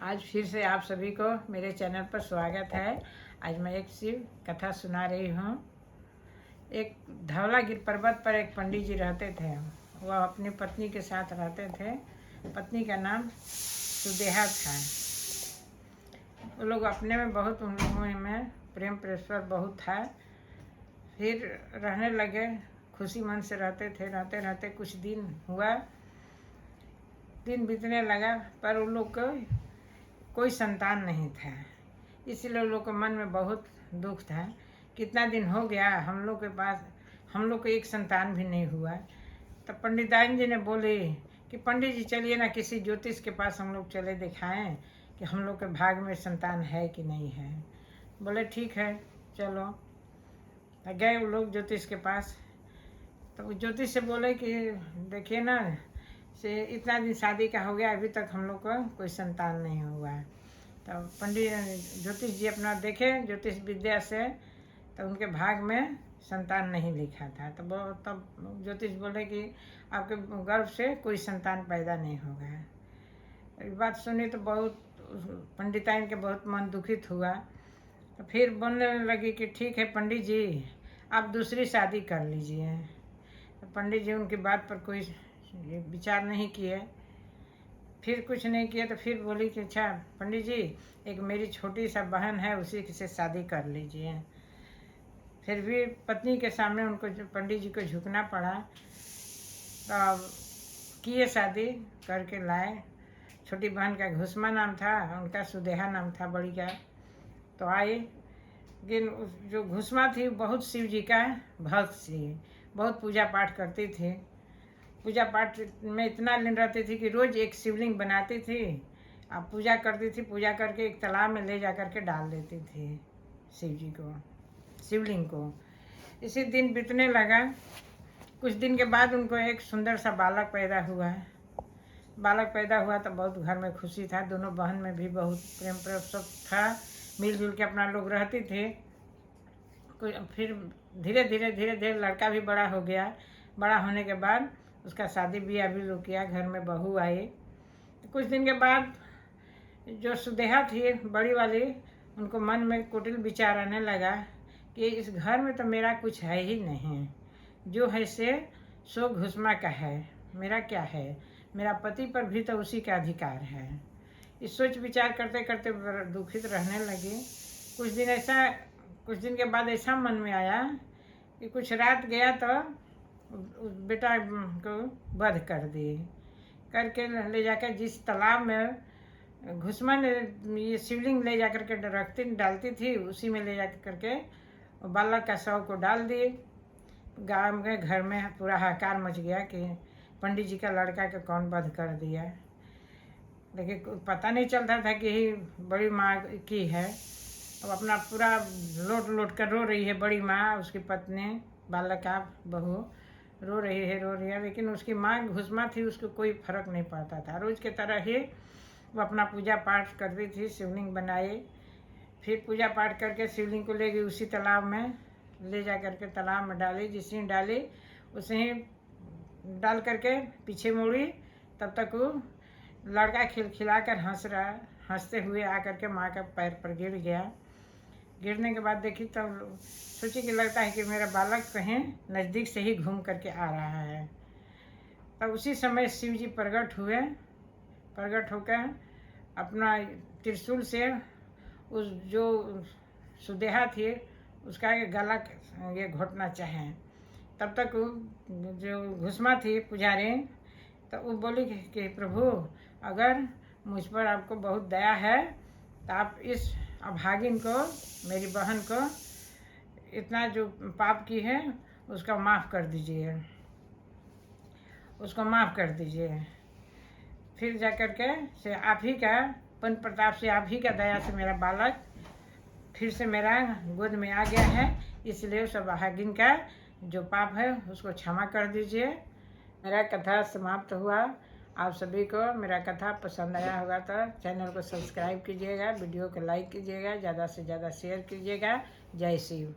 आज फिर से आप सभी को मेरे चैनल पर स्वागत है। आज मैं एक शिव कथा सुना रही हूँ। एक धवलागिर पर्वत पर एक पंडित जी रहते थे। वह अपनी पत्नी के साथ रहते थे। पत्नी का नाम सुदेहा था। वो लोग अपने में बहुत, उन लोगों में प्रेम प्रेशर बहुत था। फिर रहने लगे, खुशी मन से रहते थे। रहते रहते कुछ दिन हुआ, दिन बीतने लगा, पर उन लोग को कोई संतान नहीं था। इसलिए उन लोग के मन में बहुत दुख था। कितना दिन हो गया हम लोग के पास, हम लोग को एक संतान भी नहीं हुआ। तो पंडिताइन जी ने बोले कि पंडित जी चलिए ना, किसी ज्योतिष के पास हम लोग चले दिखाएं कि हम लोग के भाग में संतान है कि नहीं है। बोले ठीक है चलो। गए वो लोग ज्योतिष के पास। तो ज्योतिष से बोले कि देखिए ना, से इतना दिन शादी का हो गया, अभी तक हम लोग को कोई संतान नहीं हुआ है। तो पंडित ज्योतिष जी अपना देखे ज्योतिष विद्या से, तो उनके भाग में संतान नहीं लिखा था। तो वो तब ज्योतिष बोले कि आपके गर्भ से कोई संतान पैदा नहीं होगा। ये बात सुनी तो बहुत पंडिताइन के बहुत मन दुखित हुआ। तो फिर बोलने लगी कि ठीक है पंडित जी, आप दूसरी शादी कर लीजिए। तो पंडित जी उनकी बात पर कोई विचार नहीं किए, फिर कुछ नहीं किया। तो फिर बोली कि अच्छा पंडित जी, एक मेरी छोटी सा बहन है, उसी से शादी कर लीजिए। फिर भी पत्नी के सामने उनको पंडित जी को झुकना पड़ा। तो किए, शादी करके लाए। छोटी बहन का घुसमा नाम था, उनका सुदेहा नाम था बड़ी का। तो आए, लेकिन जो घुसमा थी बहुत शिव जी का भक्त थी, बहुत पूजा पाठ करती थी। पूजा पाठ में इतना लीन रहती थी कि रोज़ एक शिवलिंग बनाती थी, अब पूजा करती थी। पूजा करके एक तालाब में ले जा करके डाल देती थी शिव जी को, शिवलिंग को। इसी दिन बीतने लगा। कुछ दिन के बाद उनको एक सुंदर सा बालक पैदा हुआ। बालक पैदा हुआ तो बहुत घर में खुशी था। दोनों बहन में भी बहुत प्रेम सब था, मिलजुल के अपना लोग रहती थे। फिर धीरे धीरे लड़का भी बड़ा हो गया। बड़ा होने के बाद उसका शादी ब्याह भी लोग किया, घर में बहू आई। कुछ दिन के बाद जो सुदेहा थी बड़ी वाली, उनको मन में कुटिल विचार आने लगा कि इस घर में तो मेरा कुछ है ही नहीं, जो है से सो घुसमा का है, मेरा क्या है, मेरा पति पर भी तो उसी का अधिकार है। इस सोच विचार करते करते दुखित रहने लगी। कुछ दिन के बाद ऐसा मन में आया कि कुछ रात गया तो उस बेटा को वध कर दिए। करके ले जाकर जिस तालाब में घुसमा ने ये शिवलिंग ले जा करके रखती डालती थी, उसी में ले जा करके बालक का शव को डाल दिए। गांव में घर में पूरा हाहाकार मच गया कि पंडित जी का लड़का का कौन वध कर दिया। लेकिन पता नहीं चलता था कि बड़ी माँ की है। अब अपना पूरा लोट कर रो रही है बड़ी माँ, उसकी पत्नी, बालक का बहू रो रही है। लेकिन उसकी माँ घुसमा थी, उसको कोई फर्क नहीं पड़ता था। रोज़ के तरह ही वो अपना पूजा पाठ करती थी। शिवलिंग बनाई, फिर पूजा पाठ करके शिवलिंग को ले गई, उसी तालाब में ले जा करके तालाब में डाली। जिसे डाली उसे ही डाल करके पीछे मुड़ी, तब तक वो लड़का खिलखिलाकर हंसते हुए आकर के माँ के पैर पर गिर गया। गिरने के बाद देखी तब सोची कि लगता है कि मेरा बालक कहीं नज़दीक से ही घूम करके आ रहा है। तब उसी समय शिव जी प्रकट होकर अपना त्रिशूल से उस जो सुदेहा थी उसका गला ये घोटना चाहे। तब तक जो घुसमा थी पुजारी, तो वो बोली कि प्रभु, अगर मुझ पर आपको बहुत दया है तो आप इस अभागिन को, मेरी बहन को, इतना जो पाप की है उसका माफ़ कर दीजिए, उसको माफ़ कर दीजिए। फिर जा कर के से आप ही का पन प्रताप से, आप ही का दया से मेरा बालक फिर से मेरा गोद में आ गया है। इसलिए उस अभागिन का जो पाप है उसको क्षमा कर दीजिए। मेरा कथा समाप्त हुआ। आप सभी को मेरा कथा पसंद आया होगा तो चैनल को सब्सक्राइब कीजिएगा, वीडियो को लाइक कीजिएगा, ज़्यादा से ज़्यादा शेयर कीजिएगा। जय शिव।